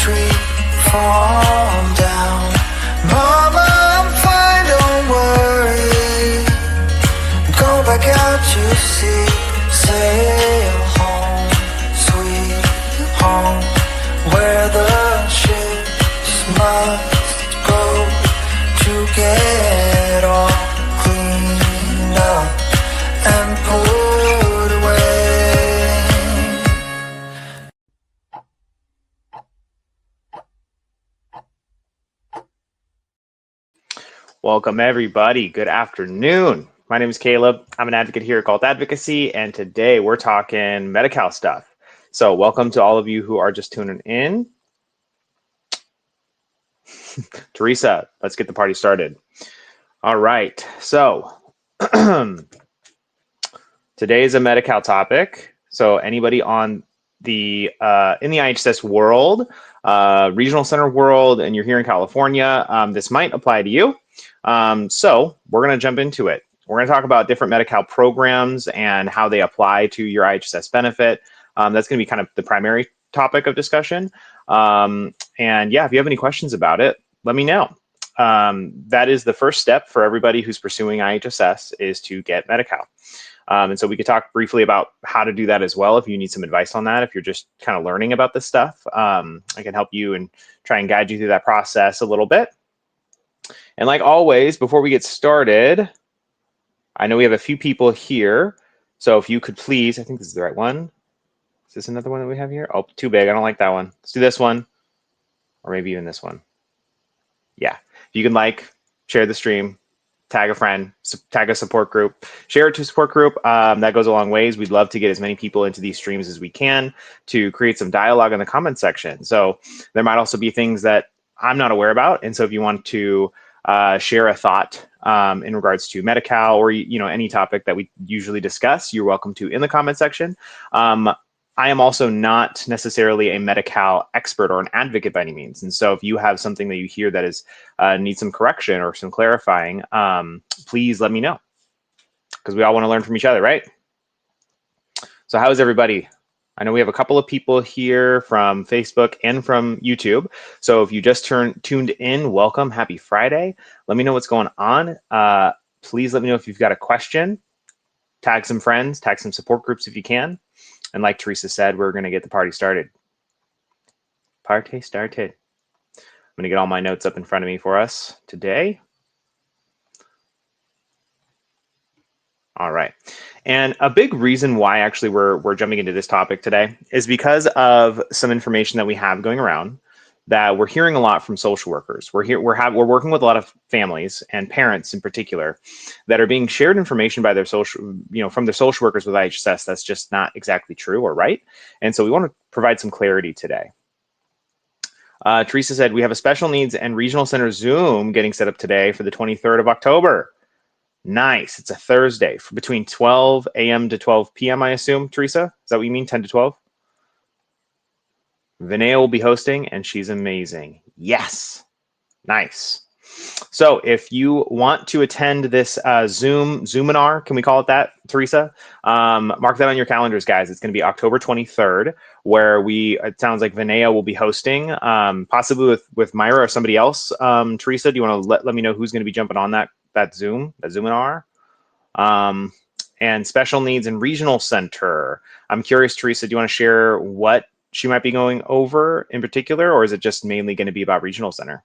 tree fall down. Mama, I'm fine, don't worry. Go back out to sea, sail home, sweet home, where the ships must go to get all cleaned up and put away. Welcome, everybody. Good afternoon. My name is Caleb. I'm an advocate here at Galt Advocacy, and today we're talking Medi-Cal stuff. So welcome to all of you who are just tuning in. Teresa, let's get the party started. All right. So today is a Medi-Cal topic. So anybody on the in the IHSS world, regional center world, and you're here in California, this might apply to you. So we're going to jump into it. We're going to talk about different Medi-Cal programs and how they apply to your IHSS benefit. That's going to be kind of the primary topic of discussion. And yeah, if you have any questions about it, let me know. That is the first step for everybody who's pursuing IHSS, is to get Medi-Cal. And so we could talk briefly about how to do that as well if you need some advice on that. If you're just kind of learning about this stuff, I can help you and try and guide you through that process a little bit. And like always, before we get started, I know we have a few people here. So if you could please, I think this is the right one. Is this another one that we have here? Oh, too big. I don't like that one. Let's do this one, or maybe even this one. Yeah, if you can share the stream, tag a friend, tag a support group, share it to a support group. That goes a long ways. We'd love to get as many people into these streams as we can to create some dialogue in the comment section. So there might also be things that I'm not aware about. And so if you want to share a thought in regards to Medi-Cal or any topic that we usually discuss, you're welcome to in the comment section. I am also not necessarily a Medi-Cal expert or an advocate by any means. And so if you have something that you hear that is needs some correction or some clarifying, please let me know, because we all want to learn from each other, right? So how is everybody? I know we have a couple of people here from Facebook and from YouTube. So if you just tuned in, welcome. Happy Friday. Let me know what's going on. Please let me know if you've got a question. Tag some friends, tag some support groups if you can. And like Teresa said, we're going to get the party started. Party started. I'm going to get all my notes up in front of me for us today. All right. And a big reason why actually we're jumping into this topic today is because of some information that we have going around that we're hearing a lot from social workers. We're working with a lot of families and parents in particular that are being shared information by their from their social workers with IHSS that's just not exactly true or right. And so we want to provide some clarity today. Teresa said we have a special needs and regional center Zoom getting set up today for the 23rd of October. Nice. It's a Thursday for between 12 a.m. to 12 p.m. I assume, Teresa? Is that what you mean, 10 to 12? Vinaya will be hosting, and she's amazing. Yes. Nice. So if you want to attend this Zoominar, can we call it that, Teresa? Mark that on your calendars, guys. It's going to be October 23rd, where it sounds like Vinaya will be hosting, possibly with Myra or somebody else. Teresa, do you want to let me know who's going to be jumping on that Zoominar? And special needs and regional center. I'm curious, Teresa, do you want to share what she might be going over in particular, or is it just mainly going to be about regional center?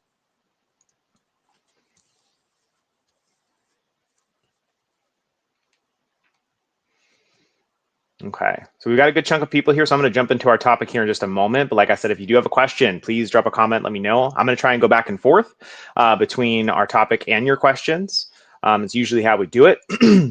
Okay, so we've got a good chunk of people here, so I'm going to jump into our topic here in just a moment. But like I said, if you do have a question, please drop a comment, let me know. I'm going to try and go back and forth between our topic and your questions. It's usually how we do it.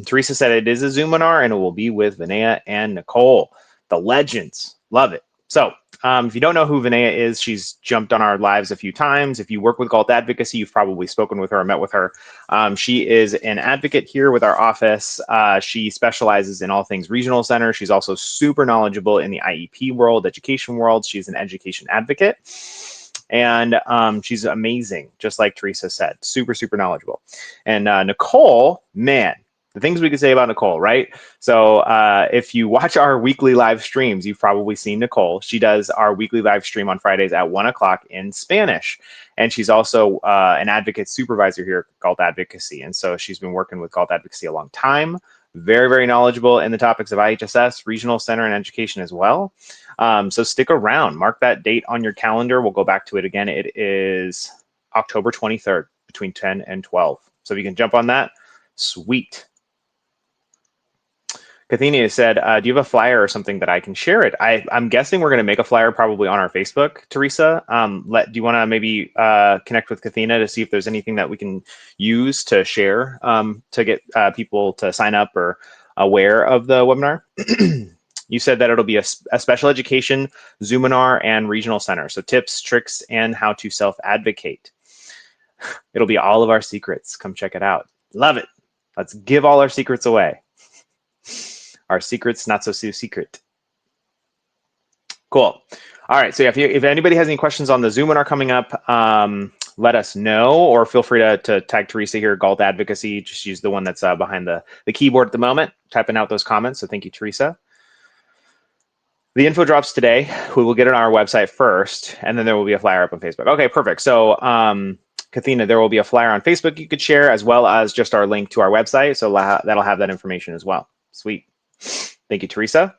Teresa said it is a Zoominar, and it will be with Vinaya and Nicole, the legends. Love it. So if you don't know who Vinaya is, she's jumped on our lives a few times. If you work with Galt Advocacy, you've probably spoken with her or met with her. She is an advocate here with our office. She specializes in all things regional center. She's also super knowledgeable in the IEP world, education world. She's an education advocate. And she's amazing, just like Teresa said, super, super knowledgeable. And Nicole, man, the things we could say about Nicole, right? So if you watch our weekly live streams, you've probably seen Nicole. She does our weekly live stream on Fridays at 1 o'clock in Spanish. And she's also an advocate supervisor here at Galt Advocacy. And so she's been working with Galt Advocacy a long time. Very, very knowledgeable in the topics of IHSS, Regional Center, and education as well. So stick around. Mark that date on your calendar. We'll go back to it again. It is October 23rd between 10 and 12. So if you can jump on that, sweet. Kathina said, do you have a flyer or something that I can share it? I'm guessing we're going to make a flyer probably on our Facebook, Teresa. Do you want to maybe connect with Kathina to see if there's anything that we can use to share to get people to sign up or aware of the webinar? You said that it'll be a special education, Zoominar, and regional center. So tips, tricks, and how to self-advocate. It'll be all of our secrets. Come check it out. Love it. Let's give all our secrets away. Our secrets, not so secret. Cool. All right. So if anybody has any questions on the Zoominar coming up, let us know, or feel free to tag Teresa here, Galt Advocacy. Just use the one that's behind the keyboard at the moment, typing out those comments. So thank you, Teresa. The info drops today. We will get it on our website first, and then there will be a flyer up on Facebook. Okay, perfect. So Kathina, there will be a flyer on Facebook you could share, as well as just our link to our website. So that'll have that information as well. Sweet. Thank you, Teresa.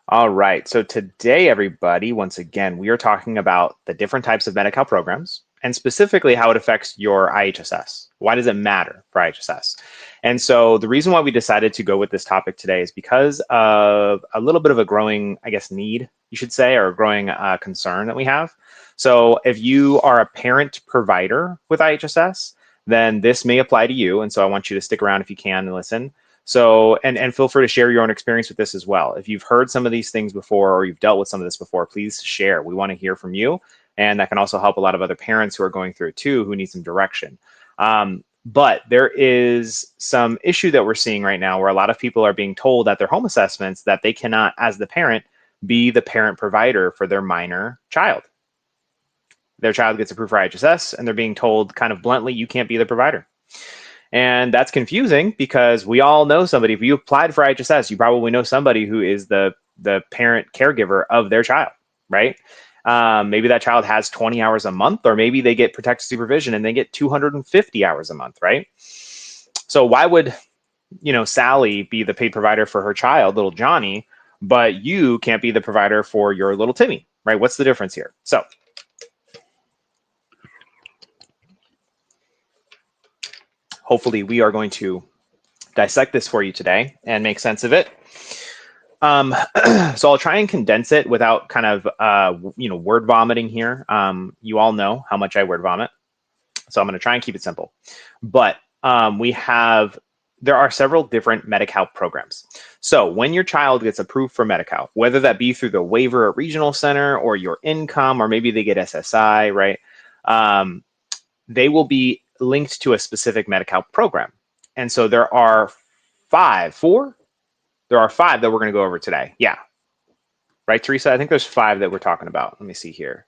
All right. So today, everybody, once again, we are talking about the different types of Medi-Cal programs, and specifically how it affects your IHSS. Why does it matter for IHSS? And so the reason why we decided to go with this topic today is because of a little bit of a growing, I guess, need, you should say, or a growing concern that we have. So if you are a parent provider with IHSS, then this may apply to you. And so I want you to stick around if you can and listen. So, and feel free to share your own experience with this as well. If you've heard some of these things before, or you've dealt with some of this before, please share. We want to hear from you. And that can also help a lot of other parents who are going through it too, who need some direction. But there is some issue that we're seeing right now where a lot of people are being told at their home assessments that they cannot, as the parent, be the parent provider for their minor child. Their child gets approved for IHSS, and they're being told kind of bluntly, you can't be the provider. And that's confusing because we all know somebody. If you applied for IHSS, you probably know somebody who is the parent caregiver of their child, right? Maybe that child has 20 hours a month, or maybe they get protected supervision and they get 250 hours a month, right? So why would, Sally be the paid provider for her child, little Johnny, but you can't be the provider for your little Timmy, right? What's the difference here? So hopefully we are going to dissect this for you today and make sense of it. So I'll try and condense it without kind of, word vomiting here. You all know how much I word vomit. So I'm going to try and keep it simple. But there are several different Medi-Cal programs. So when your child gets approved for Medi-Cal, whether that be through the waiver at Regional Center or your income, or maybe they get SSI, right? They will be linked to a specific Medi-Cal program. And so there are five that we're going to go over today. Yeah. Right, Teresa? I think there's 5 that we're talking about. Let me see here.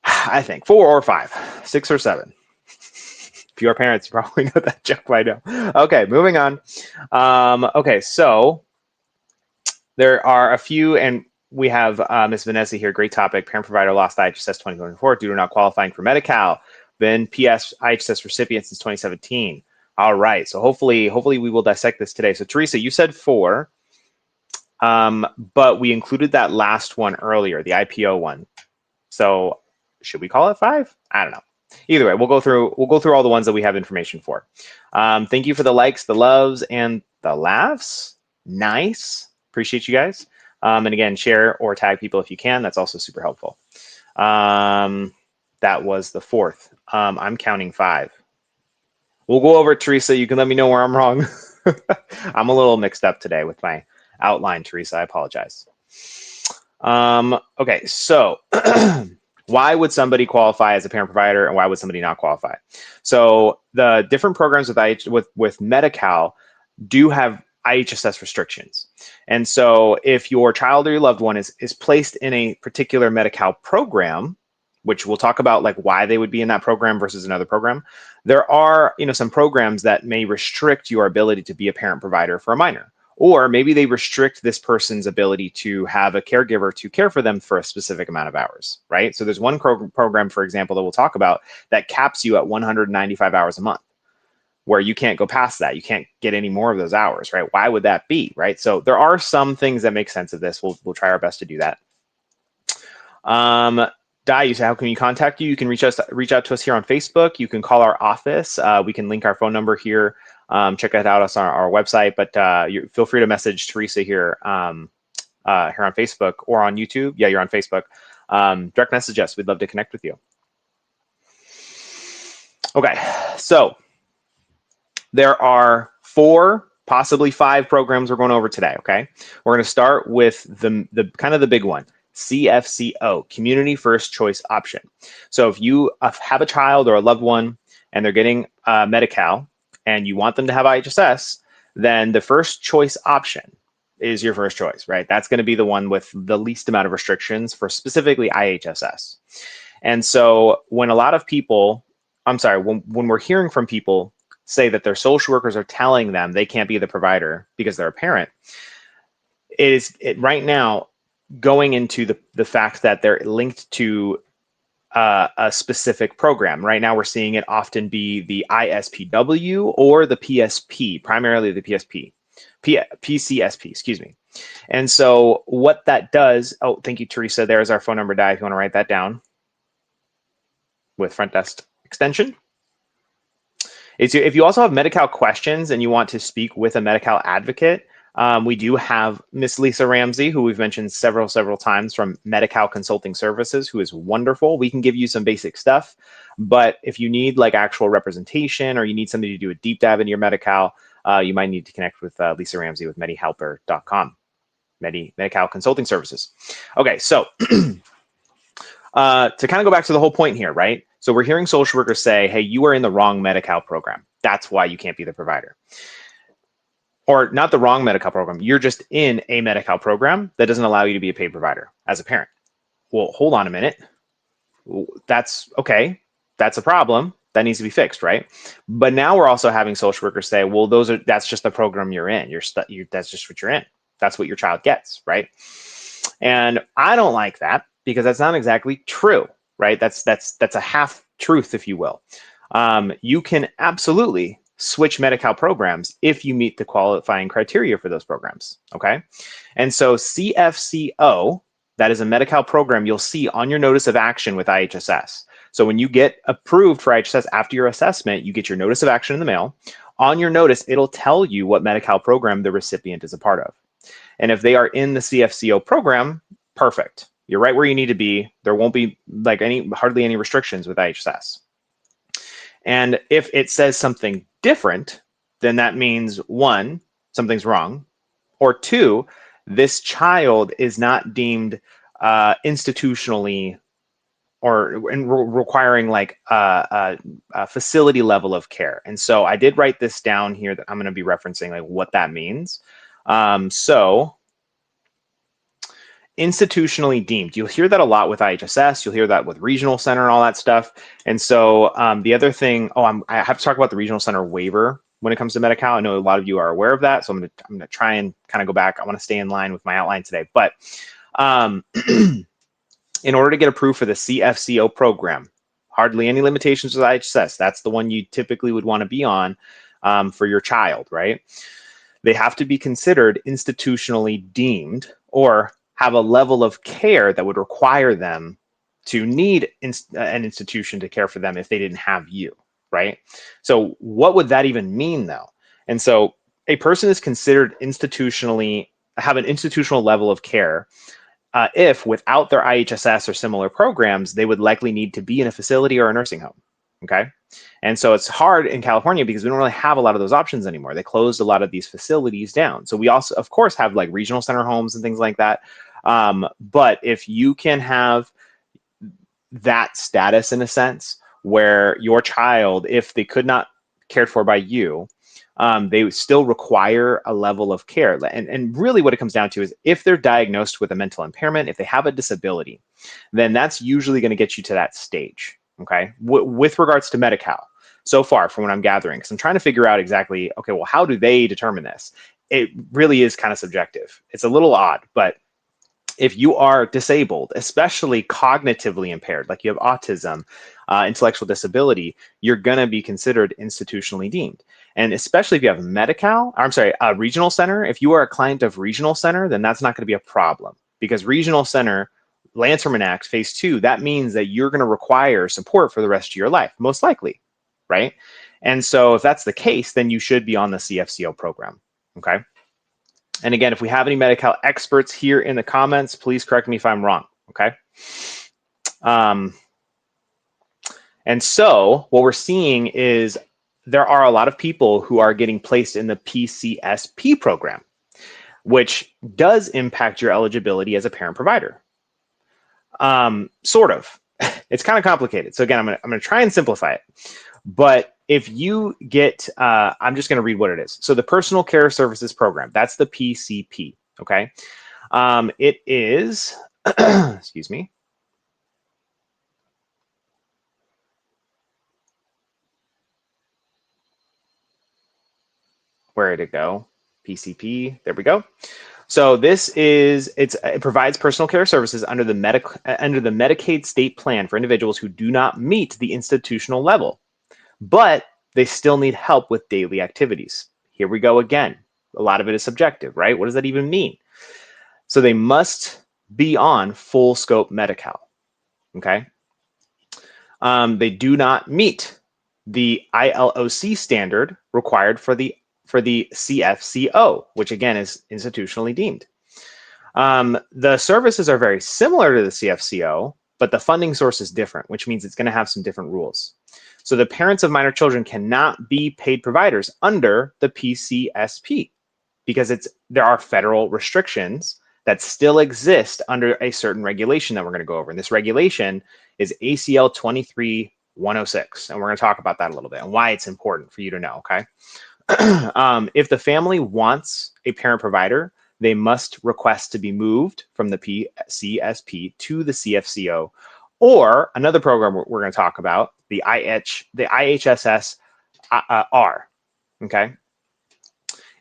I think 4 or 5, 6 or 7. If you're parents, you probably know that joke by now. Okay, moving on. Okay, so there are a few, and we have Ms. Vanessa here. Great topic. Parent provider lost IHSS 2024 due to not qualifying for Medi-Cal. Been PS IHSS recipient since 2017. All right, so hopefully we will dissect this today. So Teresa, you said 4, but we included that last one earlier, the IPO one. So should we call it 5? I don't know. Either way, we'll go through all the ones that we have information for. Thank you for the likes, the loves, and the laughs. Nice, appreciate you guys. And again, share or tag people if you can. That's also super helpful. That was the 4th. I'm counting 5. We'll go over it, Teresa. You can let me know where I'm wrong. I'm a little mixed up today with my outline, Teresa. I apologize. Okay, so why would somebody qualify as a parent provider, and why would somebody not qualify? So the different programs with Medi-Cal do have IHSS restrictions. And so if your child or your loved one is placed in a particular Medi-Cal program, which we'll talk about like why they would be in that program versus another program. There are, some programs that may restrict your ability to be a parent provider for a minor, or maybe they restrict this person's ability to have a caregiver to care for them for a specific amount of hours, right? So there's one program, for example, that we'll talk about that caps you at 195 hours a month, where you can't go past that. You can't get any more of those hours, right? Why would that be, right? So there are some things that make sense of this. We'll try our best to do that. Di, you say, how can we contact you? You can reach out to us here on Facebook. You can call our office. We can link our phone number here. Check it out on our website, but feel free to message Teresa here, here on Facebook or on YouTube. Yeah, you're on Facebook. Direct message us. We'd love to connect with you. Okay, so there are 4, possibly 5 programs we're going over today. Okay, we're going to start with the kind of the big one. CFCO, Community First Choice Option. So if you have a child or a loved one and they're getting Medi-Cal and you want them to have IHSS, then the first choice option is your first choice, right? That's going to be the one with the least amount of restrictions for specifically IHSS. And so when a lot of people, when we're hearing from people say that their social workers are telling them they can't be the provider because they're a parent, right now, going into the fact that they're linked to a specific program. Right now, we're seeing it often be the ISPW or the PSP, primarily the PCSP, excuse me. And so what that does, oh, thank you, Teresa. There's our phone number, Di, if you want to write that down with front desk extension. If you also have Medi-Cal questions and you want to speak with a Medi-Cal advocate, we do have Miss Lisa Ramsey, who we've mentioned several times from Medi-Cal Consulting Services, who is wonderful. We can give you some basic stuff, but if you need like actual representation or you need somebody to do a deep dive into your Medi-Cal, you might need to connect with Lisa Ramsey with medihelper.com, Medi-Cal Consulting Services. Okay, so to kind of go back to the whole point here, right? So we're hearing social workers say, hey, you are in the wrong Medi-Cal program. That's why you can't be the provider. Or not the wrong Medi-Cal program. You're just in a Medi-Cal program that doesn't allow you to be a paid provider as a parent. Well, hold on a minute. That's okay. That's a problem. That needs to be fixed, right? But now we're also having social workers say, well, that's just the program you're in. That's just what you're in. That's what your child gets, right? And I don't like that because that's not exactly true, right? That's a half truth, if you will. You can absolutely switch Medi-Cal programs if you meet the qualifying criteria for those programs, okay? And so CFCO, that is a Medi-Cal program you'll see on your notice of action with IHSS. So when you get approved for IHSS after your assessment, you get your notice of action in the mail. On your notice, it'll tell you what Medi-Cal program the recipient is a part of. And if they are in the CFCO program, perfect. You're right where you need to be. There won't be like hardly any restrictions with IHSS. And if it says something different, then that means 1, something's wrong, or 2, this child is not deemed institutionally or requiring like a facility level of care. And so I did write this down here that I'm going to be referencing like what that means. So institutionally deemed, you'll hear that a lot with IHSS, you'll hear that with regional center and all that stuff. And so the other thing, I have to talk about the regional center waiver when it comes to Medi-Cal. I know a lot of you are aware of that, so I'm gonna try and kind of go back. I want to stay in line with my outline today, but in order to get approved for the CFCO program, hardly any limitations with IHSS. That's the one you typically would want to be on for your child, right? They have to be considered institutionally deemed or have a level of care that would require them to need an institution to care for them if they didn't have you, right? So what would that even mean though? And so a person is considered have an institutional level of care if without their IHSS or similar programs, they would likely need to be in a facility or a nursing home, okay? And so it's hard in California because we don't really have a lot of those options anymore. They closed a lot of these facilities down. So we also, of course, have like regional center homes and things like that. But if you can have that status in a sense where your child, if they could not cared for by you, they still require a level of care. And really what it comes down to is if they're diagnosed with a mental impairment, if they have a disability, then that's usually going to get you to that stage, okay? With regards to Medi-Cal, so far from what I'm gathering, because I'm trying to figure out exactly, okay, well, how do they determine this? It really is kind of subjective. It's a little odd, but if you are disabled, especially cognitively impaired, like you have autism, intellectual disability, you're going to be considered institutionally deemed. And especially if you have a regional center, if you are a client of regional center, then that's not going to be a problem, because regional center, Lanterman Act, phase 2, that means that you're going to require support for the rest of your life, most likely, right? And so if that's the case, then you should be on the CFCO program, okay? And again, if we have any Medi-Cal experts here in the comments, please correct me if I'm wrong, okay? And so what we're seeing is there are a lot of people who are getting placed in the PCSP program, which does impact your eligibility as a parent provider. Sort of. It's kind of complicated. So again, I'm gonna try and simplify it. But if you get, I'm just going to read what it is. So the Personal Care Services Program, that's the PCP, okay? It is, excuse me. Where did it go? PCP, there we go. So this is, it provides personal care services under the Medicaid state plan for individuals who do not meet the institutional level, but they still need help with daily activities. Here we go again. A lot of it is subjective, right? What does that even mean? So they must be on full scope Medi-Cal, okay? They do not meet the ILOC standard required for the CFCO, which again is institutionally deemed. The services are very similar to the CFCO, but the funding source is different, which means it's going to have some different rules. So the parents of minor children cannot be paid providers under the PCSP because there are federal restrictions that still exist under a certain regulation that we're going to go over. And this regulation is ACL 23106. And we're going to talk about that a little bit and why it's important for you to know, okay? If the family wants a parent provider, they must request to be moved from the PCSP to the CFCO, or another program we're going to talk about, the IHSS R, okay?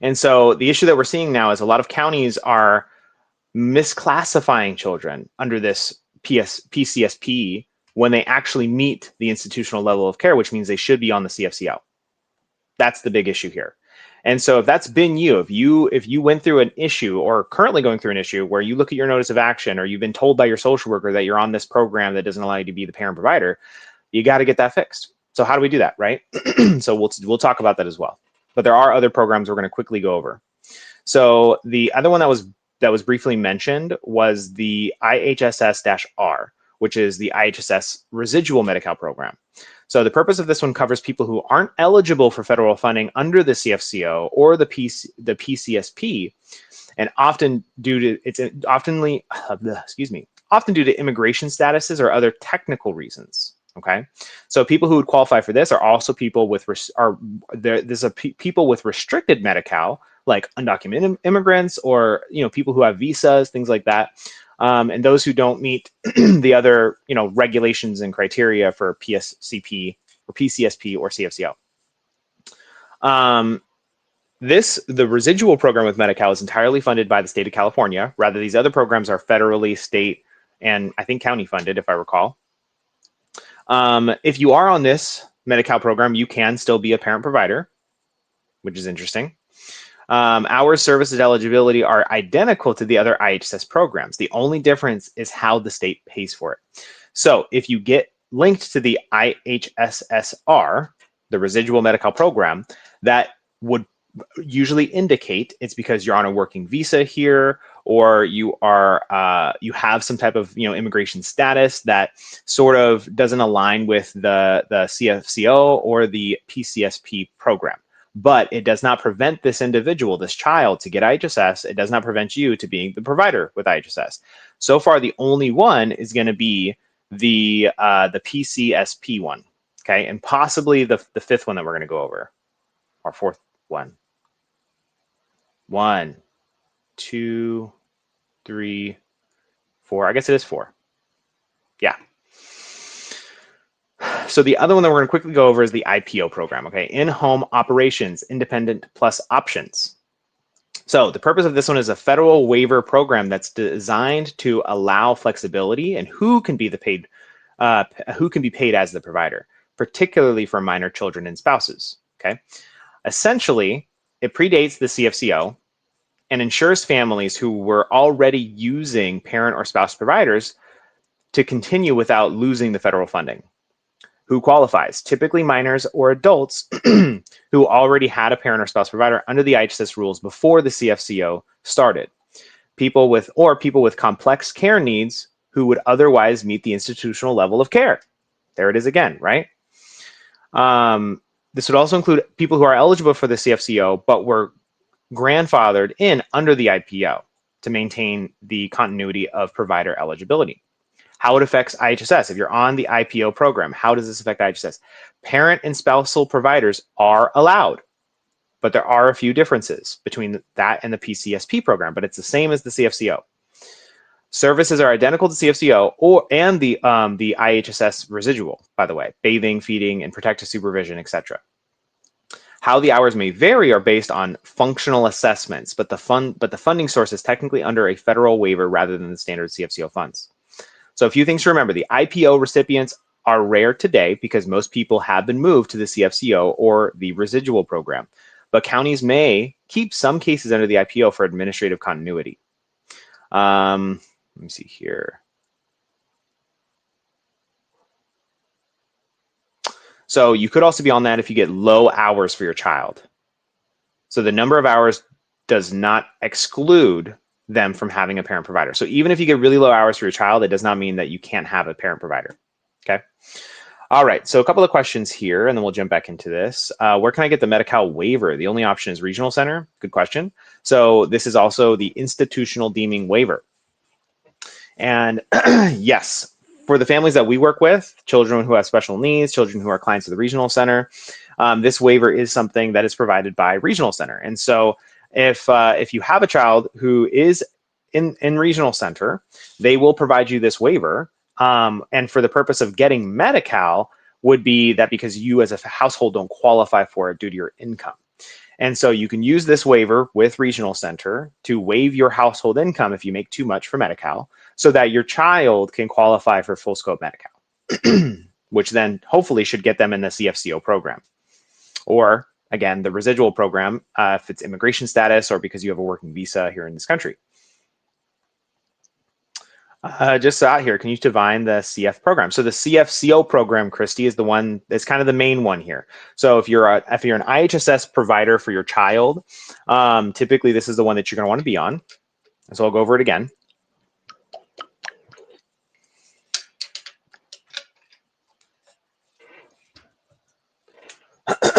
And so the issue that we're seeing now is a lot of counties are misclassifying children under this PCSP when they actually meet the institutional level of care, which means they should be on the CFCO. That's the big issue here. And so if that's been you, if you went through an issue or currently going through an issue where you look at your notice of action or you've been told by your social worker that you're on this program that doesn't allow you to be the parent provider, you got to get that fixed. So how do we do that, right? So we'll talk about that as well. But there are other programs we're going to quickly go over. So the other one that was briefly mentioned was the IHSS-R, which is the IHSS Residual Medi-Cal Program. So the purpose of this one covers people who aren't eligible for federal funding under the CFCO or the PCSP, and often due to often due to immigration statuses or other technical reasons. Okay, so people who would qualify for this are also people with people with restricted Medi-Cal, like undocumented immigrants or people who have visas, things like that. And those who don't meet the other, regulations and criteria for PSCP or PCSP or CFCO. The residual program with Medi-Cal is entirely funded by the state of California. Rather, these other programs are federally, state, and I think county funded, if I recall. If you are on this Medi-Cal program, you can still be a parent provider, which is interesting. Our services eligibility are identical to the other IHSS programs. The only difference is how the state pays for it. So if you get linked to the IHSSR, the residual Medi-Cal program, that would usually indicate it's because you're on a working visa here, or you have some type of immigration status that sort of doesn't align with the CFCO or the PCSP program. But it does not prevent this individual, this child, to get IHSS. It does not prevent you to being the provider with IHSS. So far, the only one is going to be the PCSP one, okay, and possibly the fifth one that we're going to go over, or fourth. One. 1, 2, 3, 4. I guess it is 4. Yeah. So the other one that we're going to quickly go over is the IPO program, okay? In-home operations, independent plus options. So the purpose of this one is a federal waiver program that's designed to allow flexibility and who can be paid as the provider, particularly for minor children and spouses, okay? Essentially, it predates the CFCO and ensures families who were already using parent or spouse providers to continue without losing the federal funding. Who qualifies? Typically minors or adults who already had a parent or spouse provider under the IHSS rules before the CFCO started. People with complex care needs who would otherwise meet the institutional level of care. There it is again, right? This would also include people who are eligible for the CFCO but were grandfathered in under the IPO to maintain the continuity of provider eligibility. How it affects IHSS. If you're on the IPO program, how does this affect IHSS? Parent and spousal providers are allowed, but there are a few differences between that and the PCSP program, but it's the same as the CFCO. Services are identical to CFCO and the IHSS residual, by the way, bathing, feeding, and protective supervision, etc. How the hours may vary are based on functional assessments, but the funding source is technically under a federal waiver rather than the standard CFCO funds. So a few things to remember. The IPO recipients are rare today because most people have been moved to the CFCO or the residual program, but counties may keep some cases under the IPO for administrative continuity. Let me see here. So you could also be on that if you get low hours for your child. So the number of hours does not exclude them from having a parent provider. So even if you get really low hours for your child, it does not mean that you can't have a parent provider. Okay. All right. So a couple of questions here, and then we'll jump back into this. Where can I get the Medi-Cal waiver? The only option is regional center. Good question. So this is also the institutional deeming waiver. And yes, for the families that we work with, children who have special needs, children who are clients of the regional center, this waiver is something that is provided by regional center. And so if you have a child who is in regional center, they will provide you this waiver. And for the purpose of getting Medi-Cal would be that because you as a household don't qualify for it due to your income. And so you can use this waiver with regional center to waive your household income if you make too much for Medi-Cal so that your child can qualify for full scope Medi-Cal, which then hopefully should get them in the CFCO program. Or again, the residual program, if it's immigration status or because you have a working visa here in this country. Just out here, can you define the CF program? So the CFCO program, Christy, is the one that's kind of the main one here. So if you're an IHSS provider for your child, typically this is the one that you're going to want to be on. So I'll go over it again.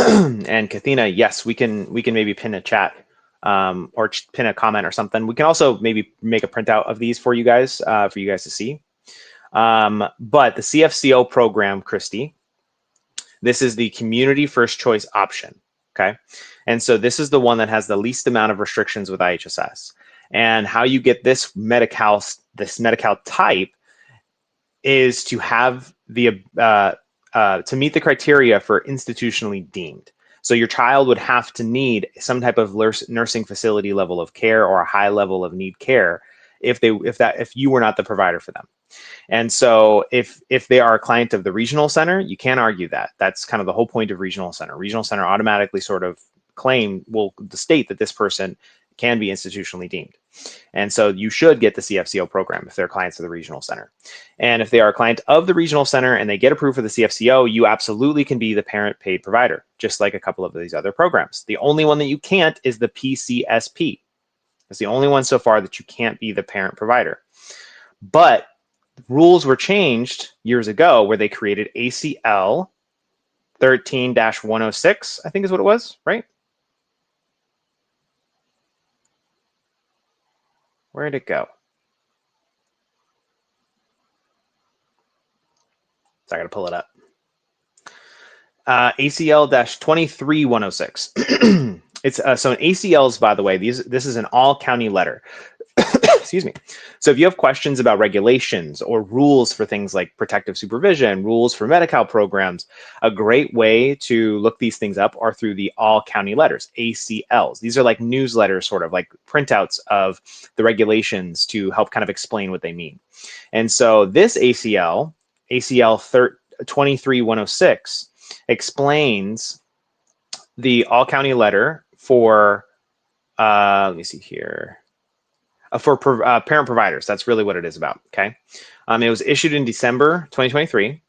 And Kathina, yes, we can maybe pin a chat or pin a comment or something. We can also maybe make a printout of these for you guys to see. But the CFCO program, Christy, this is the community first choice option. Okay, and so this is the one that has the least amount of restrictions with IHSS. And how you get this Medi-Cal type is to have the to meet the criteria for institutionally deemed. So your child would have to need some type of nursing facility level of care or a high level of need care if you were not the provider for them. And so if they are a client of the regional center, you can't argue that. That's kind of the whole point of regional center. Regional center automatically sort of will state that this person can be institutionally deemed. And so you should get the CFCO program if they're clients of the regional center. And if they are a client of the regional center and they get approved for the CFCO, you absolutely can be the parent paid provider, just like a couple of these other programs. The only one that you can't is the PCSP. It's the only one so far that you can't be the parent provider. But rules were changed years ago where they created ACL 13-106, I think is what it was, right? Where'd it go? So I got to pull it up. ACL-23106. It's so an ACLs, by the way, this is an all county letter. Excuse me. So if you have questions about regulations or rules for things like protective supervision, rules for Medi-Cal programs, a great way to look these things up are through the all county letters, ACLs. These are like newsletters, sort of like printouts of the regulations to help kind of explain what they mean. And so this ACL 23106, explains the all county letter for, let me see here, for parent providers. That's really what it is about, okay? It was issued in December 2023,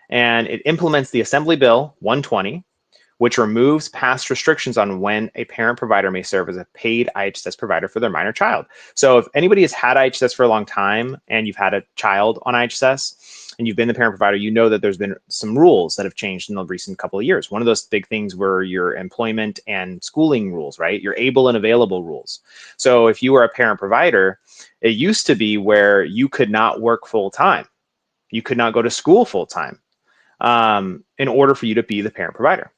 and it implements the Assembly Bill 120, which removes past restrictions on when a parent provider may serve as a paid IHSS provider for their minor child. So if anybody has had IHSS for a long time and you've had a child on IHSS and you've been the parent provider, you know that there's been some rules that have changed in the recent couple of years. One of those big things were your employment and schooling rules, right? Your able and available rules. So if you were a parent provider, it used to be where you could not work full time. You could not go to school full time in order for you to be the parent provider.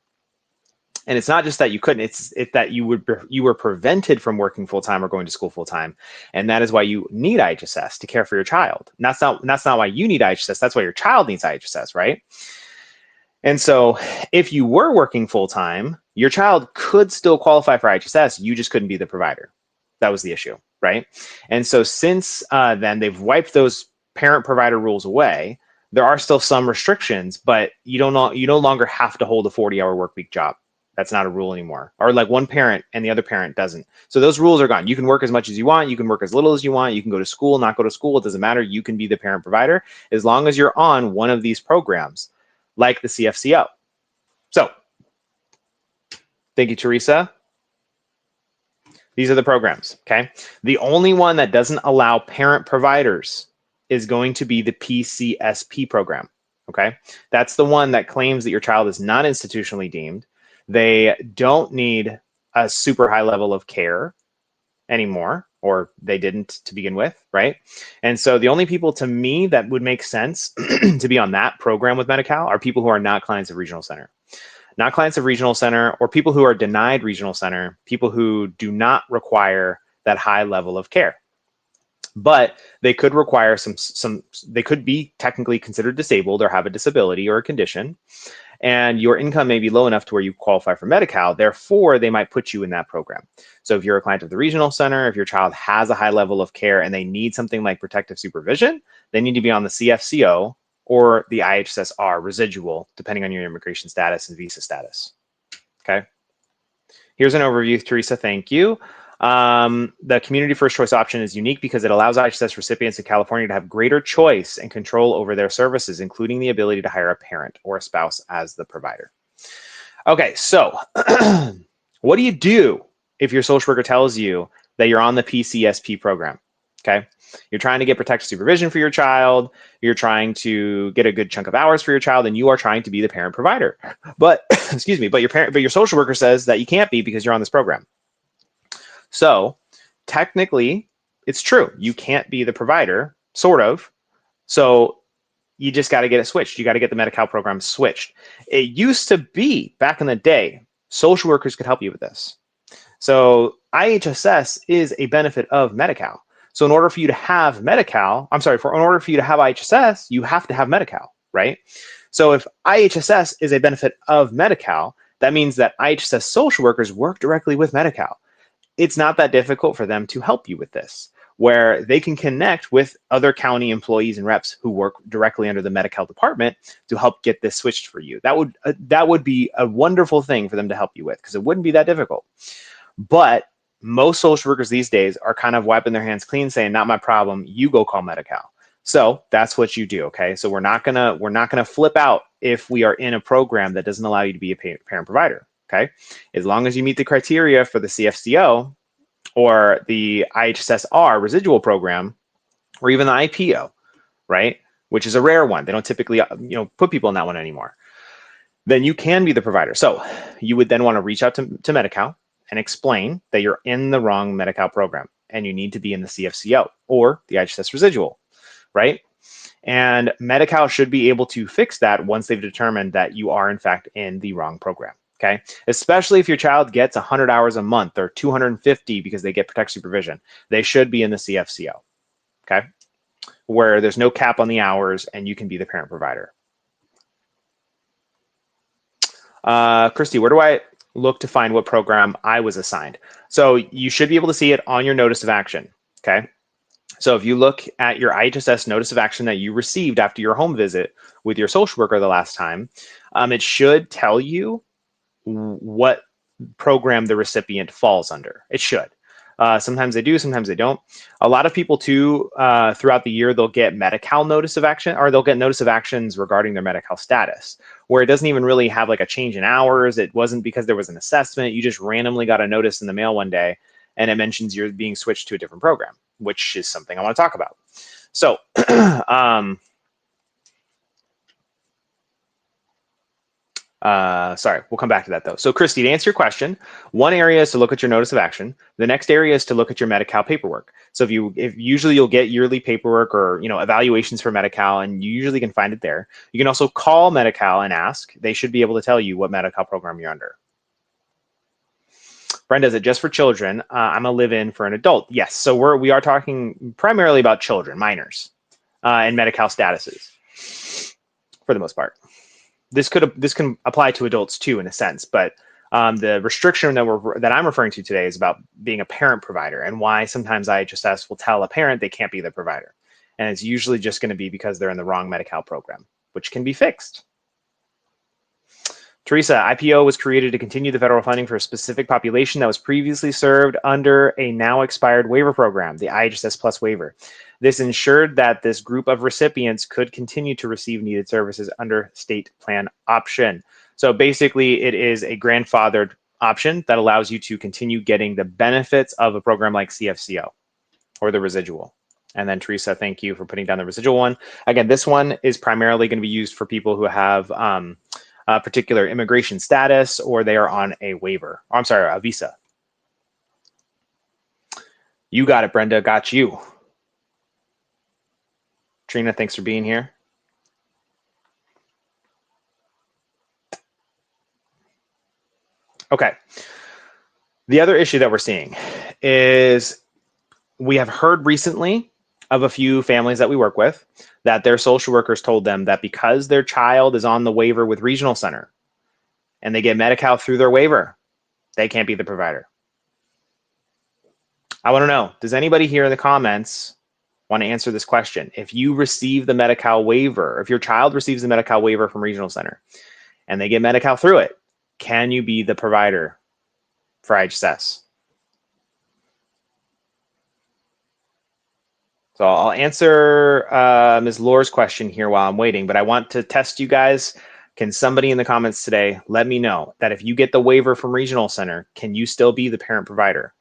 And it's not just that you couldn't, it's that you were prevented from working full-time or going to school full-time. And that is why you need IHSS to care for your child. And that's not why you need IHSS, that's why your child needs IHSS, right? And so if you were working full-time, your child could still qualify for IHSS, you just couldn't be the provider. That was the issue, right? And so since then, they've wiped those parent-provider rules away. There are still some restrictions, but you no longer have to hold a 40-hour work week job. That's not a rule anymore. Or like one parent and the other parent doesn't. So those rules are gone. You can work as much as you want. You can work as little as you want. You can go to school, not go to school. It doesn't matter. You can be the parent provider as long as you're on one of these programs, like the CFCO. So thank you, Teresa. These are the programs, okay? The only one that doesn't allow parent providers is going to be the PCSP program, okay? That's the one that claims that your child is not institutionally deemed. They don't need a super high level of care anymore, or they didn't to begin with, right? And so the only people to me that would make sense to be on that program with Medi-Cal are people who are not clients of Regional Center. Not clients of Regional Center, or people who are denied Regional Center, people who do not require that high level of care. But they could require they could be technically considered disabled or have a disability or a condition. And your income may be low enough to where you qualify for Medi-Cal, therefore they might put you in that program. So if you're a client of the Regional Center, if your child has a high level of care and they need something like protective supervision, they need to be on the CFCO or the IHSS-R residual, depending on your immigration status and visa status, okay? Here's an overview, Teresa, thank you. The community first choice option is unique because it allows IHSS recipients in California to have greater choice and control over their services, including the ability to hire a parent or a spouse as the provider. Okay, so what do you do if your social worker tells you that you're on the PCSP program? Okay, you're trying to get protective supervision for your child, you're trying to get a good chunk of hours for your child, and you are trying to be the parent provider. But excuse me, but your social worker says that you can't be because you're on this program. So technically, it's true. You can't be the provider, sort of. So you just got to get it switched. You got to get the Medi-Cal program switched. It used to be, back in the day, social workers could help you with this. So IHSS is a benefit of Medi-Cal. So in order for you to have Medi-Cal, in order for you to have IHSS, you have to have Medi-Cal, right? So if IHSS is a benefit of Medi-Cal, that means that IHSS social workers work directly with Medi-Cal. It's not that difficult for them to help you with this, where they can connect with other county employees and reps who work directly under the Medi-Cal department to help get this switched for you. That would be a wonderful thing for them to help you with, because it wouldn't be that difficult. But most social workers these days are kind of wiping their hands clean, saying, not my problem, you go call Medi-Cal. So that's what you do, okay? So we're not gonna flip out if we are in a program that doesn't allow you to be a parent provider. Okay, as long as you meet the criteria for the CFCO or the IHSS-R residual program, or even the IPO, right, which is a rare one. They don't typically put people in that one anymore. Then you can be the provider. So you would then want to reach out to Medi-Cal and explain that you're in the wrong Medi-Cal program and you need to be in the CFCO or the IHSS residual, right? And Medi-Cal should be able to fix that once they've determined that you are in fact in the wrong program. okay? Especially if your child gets 100 hours a month or 250 because they get protect supervision. They should be in the CFCO, okay? Where there's no cap on the hours and you can be the parent provider. Christy, where do I look to find what program I was assigned? So you should be able to see it on your notice of action, okay? So if you look at your IHSS notice of action that you received after your home visit with your social worker the last time, it should tell you what program the recipient falls under. It should. Sometimes they do, sometimes they don't. A lot of people too, throughout the year, they'll get Medi-Cal notice of action, or they'll get notice of actions regarding their Medi-Cal status, where it doesn't even really have like a change in hours. It wasn't because there was an assessment. You just randomly got a notice in the mail one day, and it mentions you're being switched to a different program, which is something I want to talk about. So, sorry, we'll come back to that though. So Christy, to answer your question, one area is to look at your notice of action. The next area is to look at your Medi-Cal paperwork. So if usually you'll get yearly paperwork or evaluations for Medi-Cal, and you usually can find it there. You can also call Medi-Cal and ask. They should be able to tell you what Medi-Cal program you're under. Brenda, is it just for children? I'm a live-in for an adult. Yes, so we are talking primarily about children, minors, and Medi-Cal statuses for the most part. This can apply to adults too, in a sense, but the restriction that I'm referring to today is about being a parent provider and why sometimes IHSS will tell a parent they can't be the provider, and it's usually just going to be because they're in the wrong Medi-Cal program, which can be fixed. Teresa, IPO was created to continue the federal funding for a specific population that was previously served under a now expired waiver program, the IHSS Plus waiver. This ensured that this group of recipients could continue to receive needed services under state plan option. So basically, it is a grandfathered option that allows you to continue getting the benefits of a program like CFCO or the residual. And then Teresa, thank you for putting down the residual one. Again, this one is primarily going to be used for people who have particular immigration status, or they are on a waiver. Oh, I'm sorry, a visa. You got it, Brenda. Got you. Trina, thanks for being here. Okay. The other issue that we're seeing is we have heard recently of a few families that we work with that their social workers told them that because their child is on the waiver with Regional Center and they get Medi-Cal through their waiver, they can't be the provider. I want to know, does anybody here in the comments want to answer this question? If you receive the Medi-Cal waiver, if your child receives the Medi-Cal waiver from Regional Center and they get Medi-Cal through it, can you be the provider for IHSS? So I'll answer Ms. Lore's question here while I'm waiting, but I want to test you guys. Can somebody in the comments today let me know that if you get the waiver from Regional Center, can you still be the parent provider?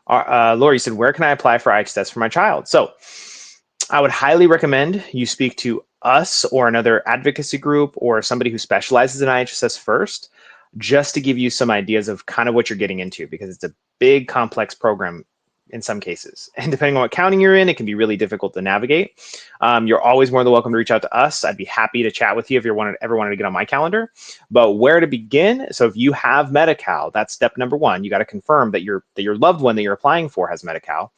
Laura, you said, where can I apply for IHSS for my child? So I would highly recommend you speak to us or another advocacy group or somebody who specializes in IHSS first, just to give you some ideas of kind of what you're getting into, because it's a big, complex program in some cases. And depending on what county you're in, it can be really difficult to navigate. You're always more than welcome to reach out to us. I'd be happy to chat with you if you ever wanted to get on my calendar. But where to begin? So if you have Medi-Cal, that's step number one. You got to confirm that your loved one that you're applying for has Medi-Cal.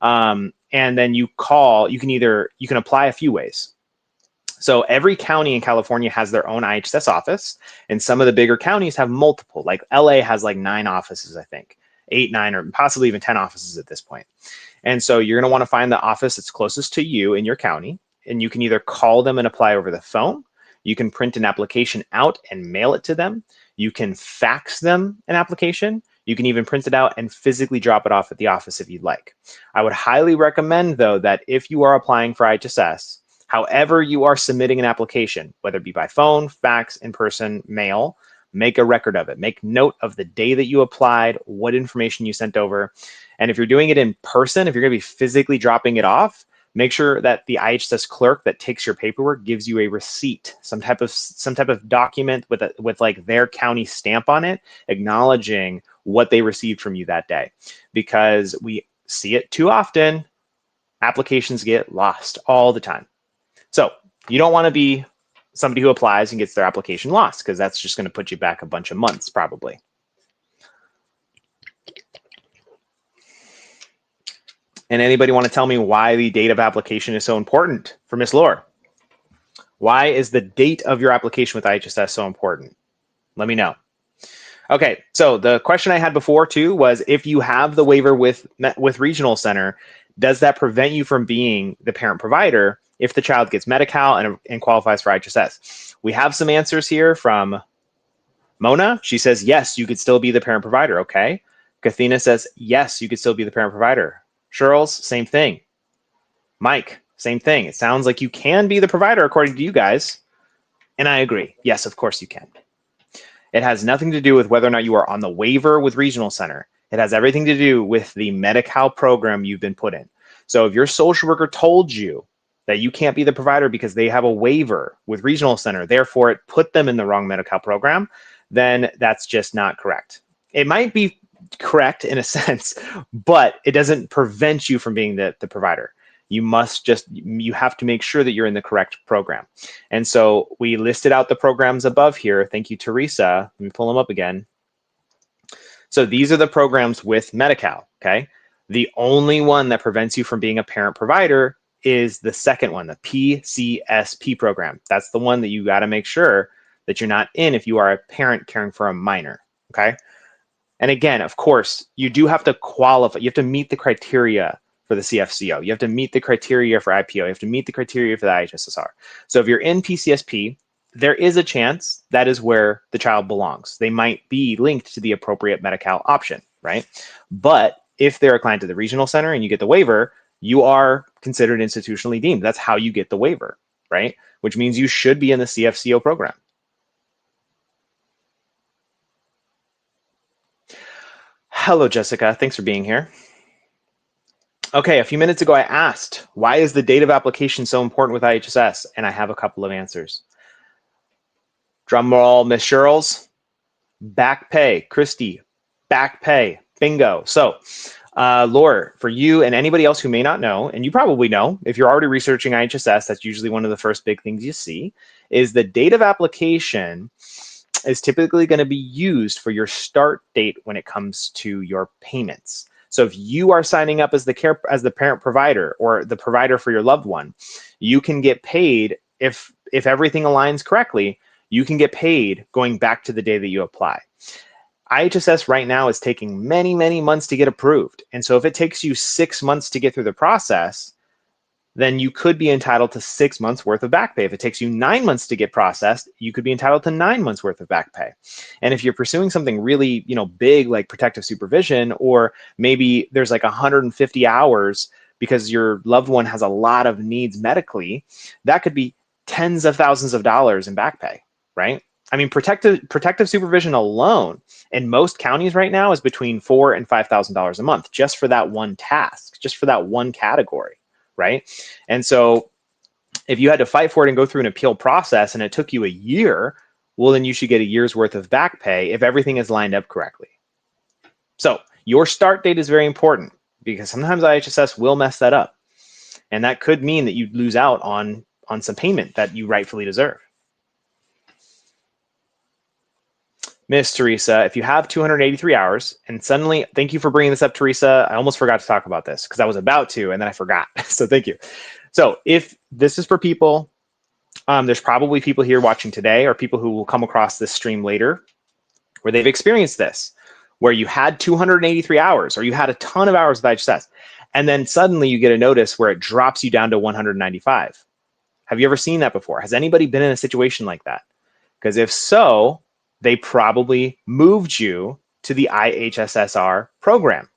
And then you can apply a few ways. So every county in California has their own IHSS office, and some of the bigger counties have multiple. Like LA has like 9 offices, I think, 8, 9, or possibly even 10 offices at this point. And so you're going to want to find the office that's closest to you in your county, and you can either call them and apply over the phone. You can print an application out and mail it to them. You can fax them an application. You can even print it out and physically drop it off at the office if you'd like. I would highly recommend, though, that if you are applying for IHSS, however you are submitting an application, whether it be by phone, fax, in person, mail, make a record of it. Make note of the day that you applied, what information you sent over. And if you're doing it in person, if you're going to be physically dropping it off, make sure that the IHSS clerk that takes your paperwork gives you a receipt, some type of document with like their county stamp on it, acknowledging what they received from you that day. Because we see it too often, applications get lost all the time. So you don't want to be somebody who applies and gets their application lost, because that's just going to put you back a bunch of months probably. And anybody want to tell me why the date of application is so important for Miss Lore? Why is the date of your application with IHSS so important? Let me know. Okay, so the question I had before too was, if you have the waiver with Regional Center, does that prevent you from being the parent provider if the child gets Medi-Cal and qualifies for IHSS? We have some answers here from Mona. She says, yes, you could still be the parent provider. Okay. Kathina says, yes, you could still be the parent provider. Charles, same thing. Mike, same thing. It sounds like you can be the provider according to you guys. And I agree. Yes, of course you can. It has nothing to do with whether or not you are on the waiver with Regional Center. It has everything to do with the Medi-Cal program you've been put in. So if your social worker told you that you can't be the provider because they have a waiver with Regional Center, therefore it put them in the wrong Medi-Cal program, then that's just not correct. It might be correct in a sense, but it doesn't prevent you from being the provider. You have to make sure that you're in the correct program. And so we listed out the programs above here. Thank you, Teresa. Let me pull them up again. So these are the programs with Medi-Cal, okay? The only one that prevents you from being a parent provider is the second one, the PCSP program. That's the one that you got to make sure that you're not in if you are a parent caring for a minor, okay? And again, of course, you do have to qualify. You have to meet the criteria for the CFCO. You have to meet the criteria for IPO. You have to meet the criteria for the IHSSR. So if you're in PCSP, there is a chance that is where the child belongs. They might be linked to the appropriate Medi-Cal option, right? But if they're a client to the Regional Center and you get the waiver, you are considered institutionally deemed. That's how you get the waiver, right? Which means you should be in the CFCO program. Hello, Jessica. Thanks for being here. Okay, a few minutes ago, I asked, why is the date of application so important with IHSS? And I have a couple of answers. Drum roll, Miss Shirls. Back pay. Christy, back pay. Bingo. So, Laura, for you and anybody else who may not know, and you probably know, if you're already researching IHSS, that's usually one of the first big things you see, is the date of application is typically going to be used for your start date when it comes to your payments. So if you are signing up as the parent provider or the provider for your loved one, you can get paid if everything aligns correctly. You can get paid going back to the day that you apply. IHSS right now is taking many, many months to get approved. And so if it takes you 6 months to get through the process, then you could be entitled to 6 months worth of back pay. If it takes you 9 months to get processed, you could be entitled to 9 months worth of back pay. And if you're pursuing something really, big like protective supervision, or maybe there's like 150 hours because your loved one has a lot of needs medically, that could be tens of thousands of dollars in back pay, right? I mean, protective supervision alone in most counties right now is between $4,000 and $5,000 a month just for that one task, just for that one category. Right? And so if you had to fight for it and go through an appeal process and it took you a year, well, then you should get a year's worth of back pay if everything is lined up correctly. So your start date is very important because sometimes IHSS will mess that up. And that could mean that you lose out on some payment that you rightfully deserve. Miss Teresa, if you have 283 hours and suddenly, thank you for bringing this up, Teresa. I almost forgot to talk about this because I was about to, and then I forgot. So thank you. So if this is for people, there's probably people here watching today or people who will come across this stream later where they've experienced this, where you had 283 hours or you had a ton of hours with IHSS, and then suddenly you get a notice where it drops you down to 195. Have you ever seen that before? Has anybody been in a situation like that? Because if so, they probably moved you to the IHSSR program.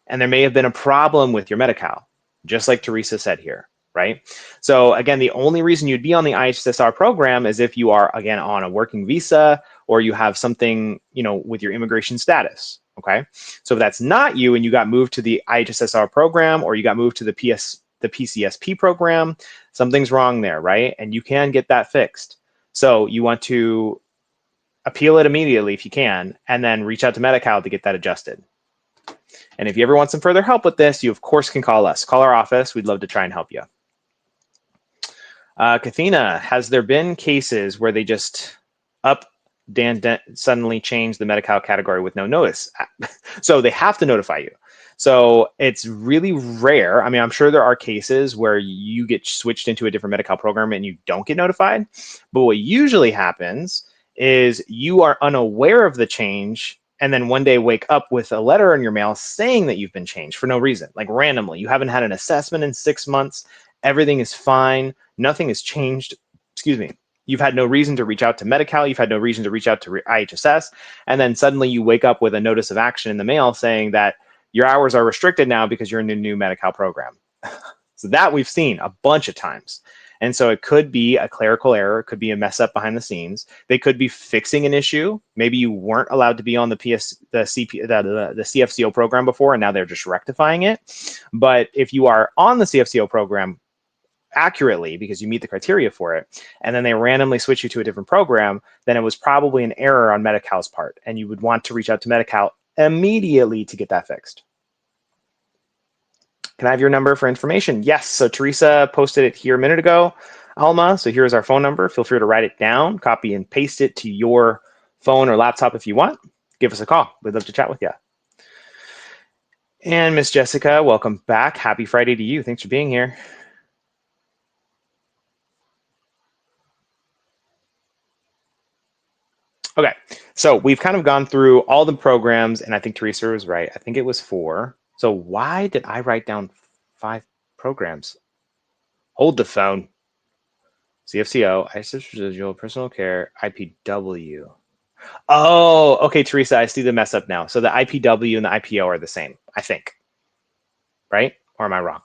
And there may have been a problem with your Medi-Cal, just like Teresa said here, right? So again, the only reason you'd be on the IHSSR program is if you are, again, on a working visa or you have something, with your immigration status, okay? So if that's not you and you got moved to the IHSSR program or you got moved to the PCSP program, something's wrong there, right? And you can get that fixed. So you want to appeal it immediately if you can, and then reach out to Medi-Cal to get that adjusted. And if you ever want some further help with this, you of course can call us. Call our office. We'd love to try and help you. Kathina, has there been cases where they just suddenly change the Medi-Cal category with no notice? So they have to notify you. So it's really rare. I mean, I'm sure there are cases where you get switched into a different Medi-Cal program and you don't get notified. But what usually happens is you are unaware of the change and then one day wake up with a letter in your mail saying that you've been changed for no reason, like randomly. You haven't had an assessment in 6 months. Everything is fine. Nothing has changed. Excuse me. You've had no reason to reach out to Medi-Cal. You've had no reason to reach out to IHSS. And then suddenly you wake up with a notice of action in the mail saying that your hours are restricted now because you're in the new Medi-Cal program. So that we've seen a bunch of times. And so it could be a clerical error. It could be a mess up behind the scenes. They could be fixing an issue. Maybe you weren't allowed to be on the CFCO program before, and now they're just rectifying it. But if you are on the CFCO program accurately because you meet the criteria for it, and then they randomly switch you to a different program, then it was probably an error on Medi-Cal's part, and you would want to reach out to Medi-Cal immediately to get that fixed. Can I have your number for information? Yes. So Teresa posted it here a minute ago, Alma. So here's our phone number. Feel free to write it down, copy and paste it to your phone or laptop if you want. Give us a call. We'd love to chat with you. And Miss Jessica, welcome back. Happy Friday to you. Thanks for being here. Okay, so we've kind of gone through all the programs, and I think Teresa was right. I think it was 4. So why did I write down 5 programs? Hold the phone. CFCO, IHSS Residual, Personal Care, IPW. Oh, okay, Teresa, I see the mess up now. So the IPW and the IPO are the same, I think. Right? Or am I wrong?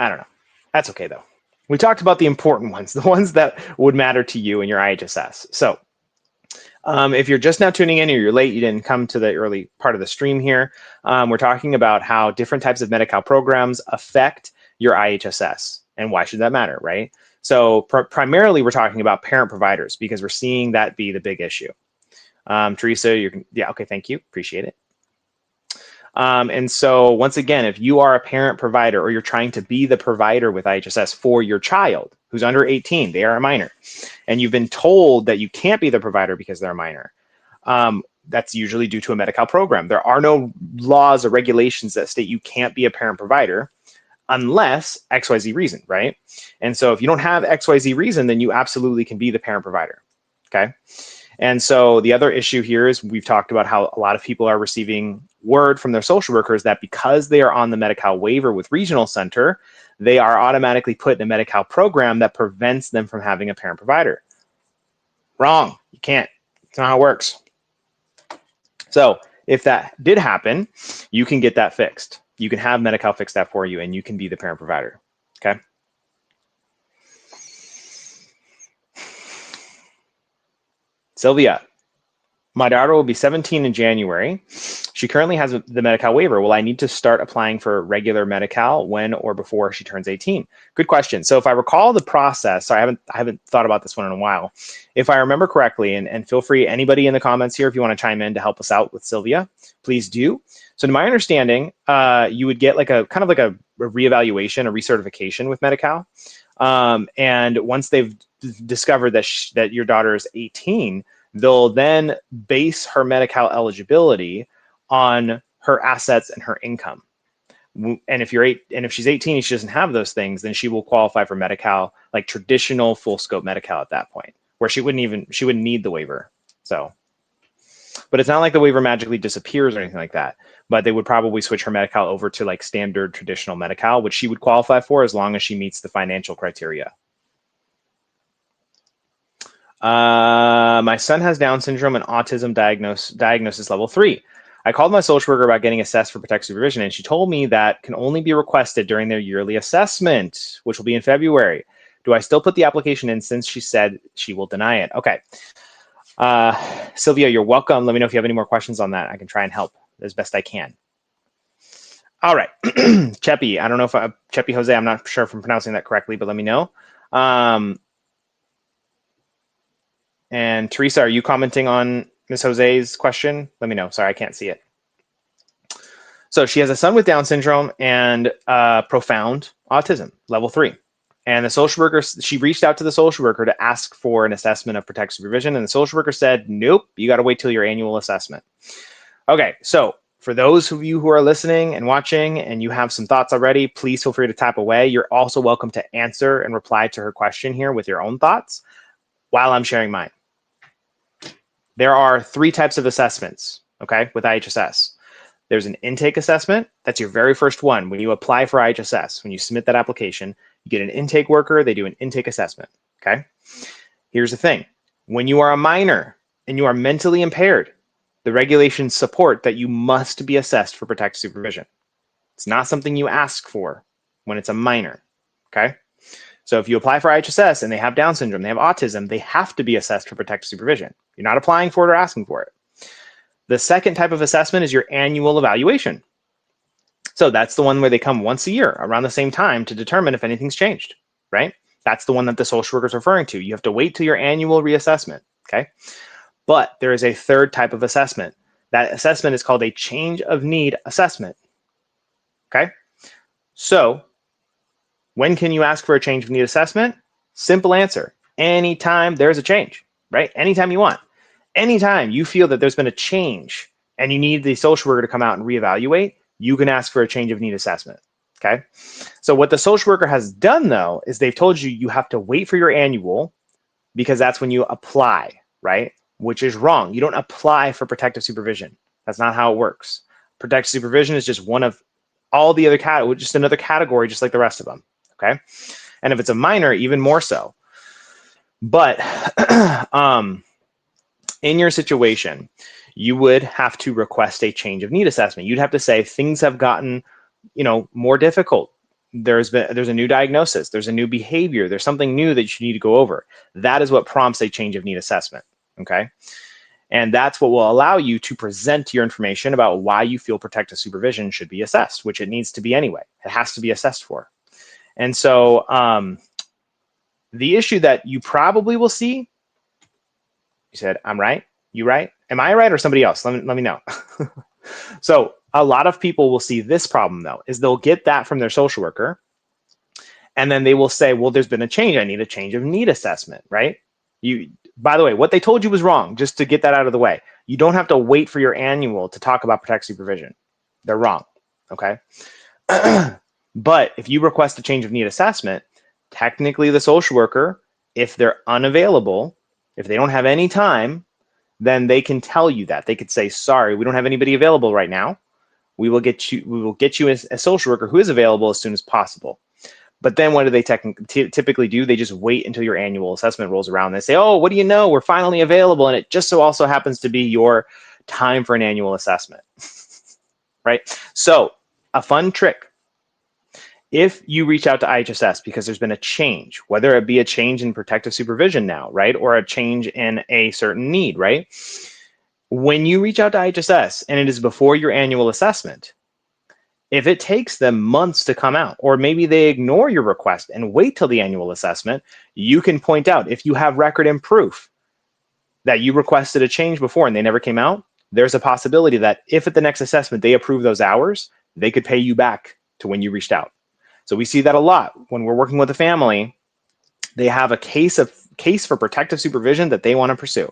I don't know. That's okay, though. We talked about the important ones, the ones that would matter to you in your IHSS. So if you're just now tuning in or you're late, you didn't come to the early part of the stream here, we're talking about how different types of Medi-Cal programs affect your IHSS and why should that matter, right? So primarily we're talking about parent providers because we're seeing that be the big issue. Teresa, yeah, okay, thank you, appreciate it. And so once again, if you are a parent provider or you're trying to be the provider with IHSS for your child who's under 18, they are a minor, and you've been told that you can't be the provider because they're a minor, that's usually due to a Medi-Cal program. There are no laws or regulations that state you can't be a parent provider unless XYZ reason, right? And so if you don't have XYZ reason, then you absolutely can be the parent provider, okay? And so the other issue here is we've talked about how a lot of people are receiving word from their social workers that because they are on the Medi-Cal waiver with Regional Center, they are automatically put in a Medi-Cal program that prevents them from having a parent provider. Wrong. You can't. It's not how it works. So if that did happen, you can get that fixed. You can have Medi-Cal fix that for you, and you can be the parent provider. Okay. Sylvia, my daughter will be 17 in January. She currently has the Medi-Cal waiver. Will I need to start applying for regular Medi-Cal when or before she turns 18? Good question. So if I recall the process, so I haven't thought about this one in a while. If I remember correctly, and feel free, anybody in the comments here, if you want to chime in to help us out with Sylvia, please do. So to my understanding, you would get like a kind of like a reevaluation, a recertification with Medi-Cal. And once they've discovered that your daughter is 18, they'll then base her Medi-Cal eligibility on her assets and her income. And if she's 18 and she doesn't have those things, then she will qualify for Medi-Cal, like traditional full scope Medi-Cal at that point, where she wouldn't need the waiver. So, but it's not like the waiver magically disappears or anything like that. But they would probably switch her Medi-Cal over to like standard traditional Medi-Cal, which she would qualify for as long as she meets the financial criteria. My son has Down syndrome and autism diagnosis level 3. I called my social worker about getting assessed for protective supervision, and she told me that can only be requested during their yearly assessment, which will be in February. Do I still put the application in since she said she will deny it? Okay. Sylvia, you're welcome. Let me know if you have any more questions on that. I can try and help as best I can. All right. Cheppy, I don't know if Cheppy Jose, I'm not sure if I'm pronouncing that correctly, but let me know. And Teresa, are you commenting on Ms. Jose's question? Let me know. Sorry, I can't see it. So she has a son with Down syndrome and profound autism, level 3. And the social worker, she reached out to the social worker to ask for an assessment of protective supervision. And the social worker said, nope, you got to wait till your annual assessment. Okay, so for those of you who are listening and watching and you have some thoughts already, please feel free to tap away. You're also welcome to answer and reply to her question here with your own thoughts while I'm sharing mine. There are 3 types of assessments, okay, with IHSS. There's an intake assessment. That's your very first one. When you apply for IHSS, when you submit that application, you get an intake worker, they do an intake assessment, okay? Here's the thing. When you are a minor and you are mentally impaired, the regulations support that you must be assessed for protective supervision. It's not something you ask for when it's a minor, okay? So if you apply for IHSS and they have Down syndrome, they have autism, they have to be assessed for protective supervision. You're not applying for it or asking for it. The second type of assessment is your annual evaluation. So that's the one where they come once a year around the same time to determine if anything's changed, right? That's the one that the social worker is referring to. You have to wait till your annual reassessment, okay? But there is a third type of assessment. That assessment is called a change of need assessment, okay? So when can you ask for a change of need assessment? Simple answer, anytime there's a change, right? Anytime you want. Anytime you feel that there's been a change and you need the social worker to come out and reevaluate, you can ask for a change of need assessment, okay? So what the social worker has done, though, is they've told you you have to wait for your annual because that's when you apply, right? Which is wrong. You don't apply for protective supervision. That's not how it works. Protective supervision is just one of all the other categories, just another category, just like the rest of them, okay? And if it's a minor, even more so. But in your situation, you would have to request a change of need assessment. You'd have to say things have gotten, more difficult. There's a new diagnosis, there's a new behavior, there's something new that you need to go over. That is what prompts a change of need assessment, okay? And that's what will allow you to present your information about why you feel protective supervision should be assessed, which it needs to be anyway. It has to be assessed for. And so the issue that you probably will see, you said, I'm right, you right? Am I right or somebody else? Let me know. So a lot of people will see this problem, though, is they'll get that from their social worker, and then they will say, well, there's been a change. I need a change of need assessment, right? By the way, what they told you was wrong, just to get that out of the way. You don't have to wait for your annual to talk about protective supervision. They're wrong, okay? But if you request a change of need assessment, technically the social worker, if they're unavailable, if they don't have any time, then they can tell you that. They could say, sorry, we don't have anybody available right now. We will get you as a social worker who is available as soon as possible. But then what do they typically do? They just wait until your annual assessment rolls around. They say, oh, what do you know? We're finally available. And it just so also happens to be your time for an annual assessment, right? So a fun trick. If you reach out to IHSS because there's been a change, whether it be a change in protective supervision now, right? Or a change in a certain need, right? When you reach out to IHSS and it is before your annual assessment, if it takes them months to come out, or maybe they ignore your request and wait till the annual assessment, you can point out, if you have record and proof that you requested a change before and they never came out, there's a possibility that if at the next assessment they approve those hours, they could pay you back to when you reached out. So we see that a lot when we're working with a family. They have a case for protective supervision that they want to pursue,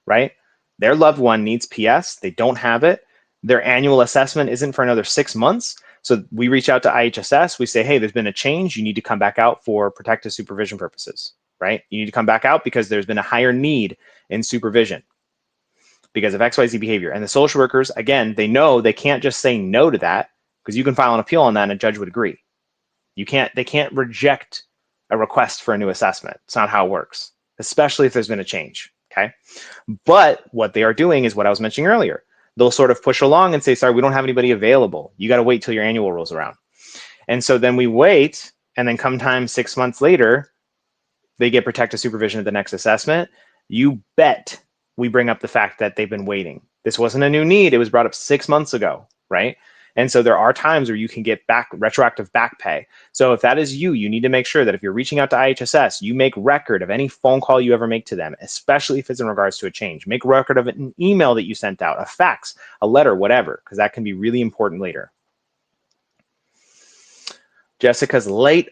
right? Their loved one needs PS, they don't have it. Their annual assessment isn't for another 6 months. So we reach out to IHSS, we say, hey, there's been a change. You need to come back out for protective supervision purposes, right? You need to come back out because there's been a higher need in supervision because of XYZ behavior. And the social workers, again, they know they can't just say no to that, because you can file an appeal on that and a judge would agree. They can't reject a request for a new assessment. It's not how it works, especially if there's been a change, okay? But what they are doing is what I was mentioning earlier. They'll sort of push along and say, sorry, we don't have anybody available. You got to wait till your annual rolls around. And so then we wait, and then come time 6 months later, they get protective supervision at the next assessment. You bet we bring up the fact that they've been waiting. This wasn't a new need. It was brought up 6 months ago, right? And so there are times where you can get retroactive back pay. So if that is you, you need to make sure that if you're reaching out to IHSS, you make record of any phone call you ever make to them, especially if it's in regards to a change. Make record of an email that you sent out, a fax, a letter, whatever, because that can be really important later, Jessica's late.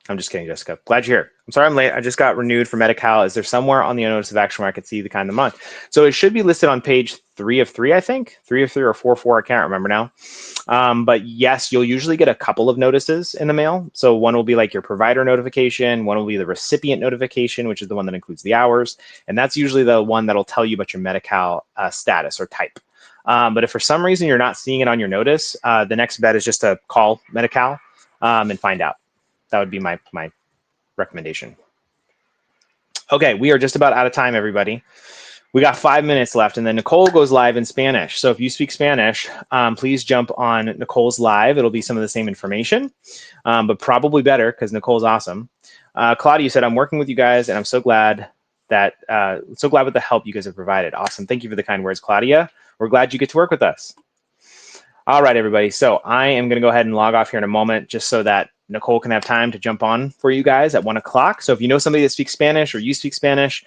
I'm just kidding, Jessica. Glad you're here. I'm sorry I'm late. I just got renewed for Medi-Cal. Is there somewhere on the notice of action where I could see the kind of month? So it should be listed on page 3 of 3, I think. 3 of 3 or 4 of 4, I can't remember now. But yes, you'll usually get a couple of notices in the mail. So one will be like your provider notification. One will be the recipient notification, which is the one that includes the hours. And that's usually the one that'll tell you about your Medi-Cal status or type. But if for some reason you're not seeing it on your notice, the next bet is just to call Medi-Cal and find out. That would be my recommendation. Okay, we are just about out of time, everybody. We got 5 minutes left, and then Nicole goes live in Spanish. So if you speak Spanish, please jump on Nicole's live. It'll be some of the same information, but probably better because Nicole's awesome. Claudia said, I'm working with you guys, and I'm so glad that with the help you guys have provided. Awesome. Thank you for the kind words, Claudia. We're glad you get to work with us. All right, everybody. So I am going to go ahead and log off here in a moment just so that Nicole can have time to jump on for you guys at 1 o'clock. So if you know somebody that speaks Spanish or you speak Spanish,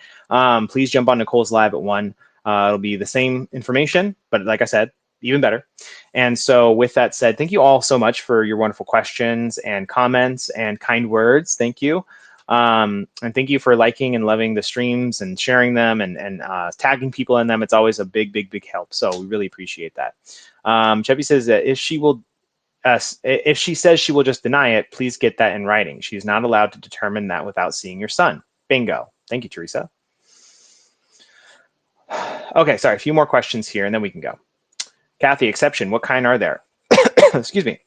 please jump on Nicole's live at 1. It'll be the same information, but like I said, even better. And so with that said, thank you all so much for your wonderful questions and comments and kind words. Thank you. And thank you for liking and loving the streams and sharing them and tagging people in them. It's always a big, big, big help. So we really appreciate that. Chevy says that if she says she will just deny it, please get that in writing. She's not allowed to determine that without seeing your son. Bingo. Thank you, Teresa. Okay, sorry, a few more questions here and then we can go. Kathy, exception, what kind are there? Excuse me.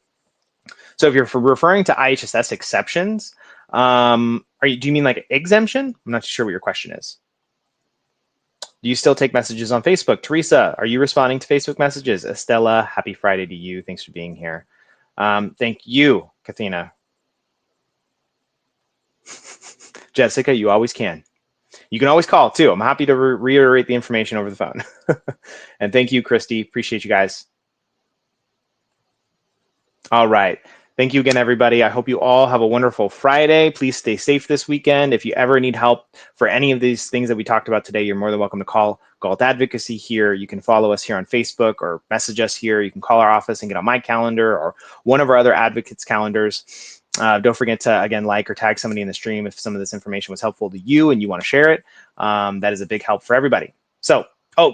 So if you're referring to IHSS exceptions, do you mean like exemption? I'm not sure what your question is. Do you still take messages on Facebook? Teresa, are you responding to Facebook messages? Estella, happy Friday to you. Thanks for being here. Thank you, Kathina. Jessica, you always can. You can always call too. I'm happy to reiterate the information over the phone. And thank you, Christy. Appreciate you guys. All right. Thank you again, everybody. I hope you all have a wonderful Friday. Please stay safe this weekend. If you ever need help for any of these things that we talked about today, you're more than welcome to call Galt Advocacy here. You can follow us here on Facebook or message us here. You can call our office and get on my calendar or one of our other advocates' calendars. Don't forget to, again, like or tag somebody in the stream if some of this information was helpful to you and you want to share it. That is a big help for everybody. So,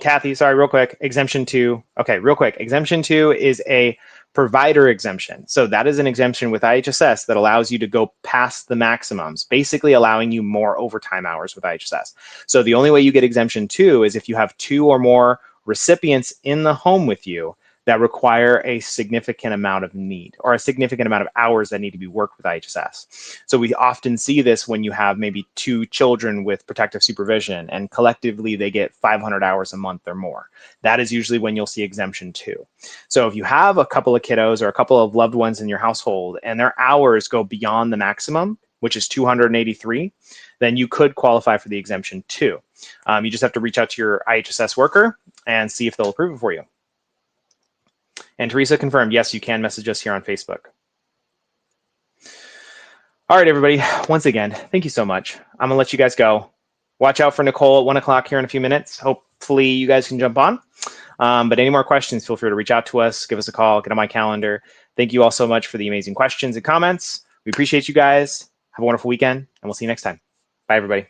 Kathy, sorry, real quick. Exemption 2. Okay, real quick. Exemption 2 is a provider exemption. So that is an exemption with IHSS that allows you to go past the maximums, basically allowing you more overtime hours with IHSS. So the only way you get exemption 2 is if you have 2 or more recipients in the home with you that require a significant amount of need or a significant amount of hours that need to be worked with IHSS. So we often see this when you have maybe 2 children with protective supervision and collectively they get 500 hours a month or more. That is usually when you'll see exemption 2. So if you have a couple of kiddos or a couple of loved ones in your household and their hours go beyond the maximum, which is 283, then you could qualify for the exemption 2. You just have to reach out to your IHSS worker and see if they'll approve it for you. And Teresa confirmed, yes, you can message us here on Facebook. All right, everybody. Once again, thank you so much. I'm going to let you guys go. Watch out for Nicole at 1 o'clock here in a few minutes. Hopefully you guys can jump on. But any more questions, feel free to reach out to us, give us a call, get on my calendar. Thank you all so much for the amazing questions and comments. We appreciate you guys. Have a wonderful weekend, and we'll see you next time. Bye, everybody.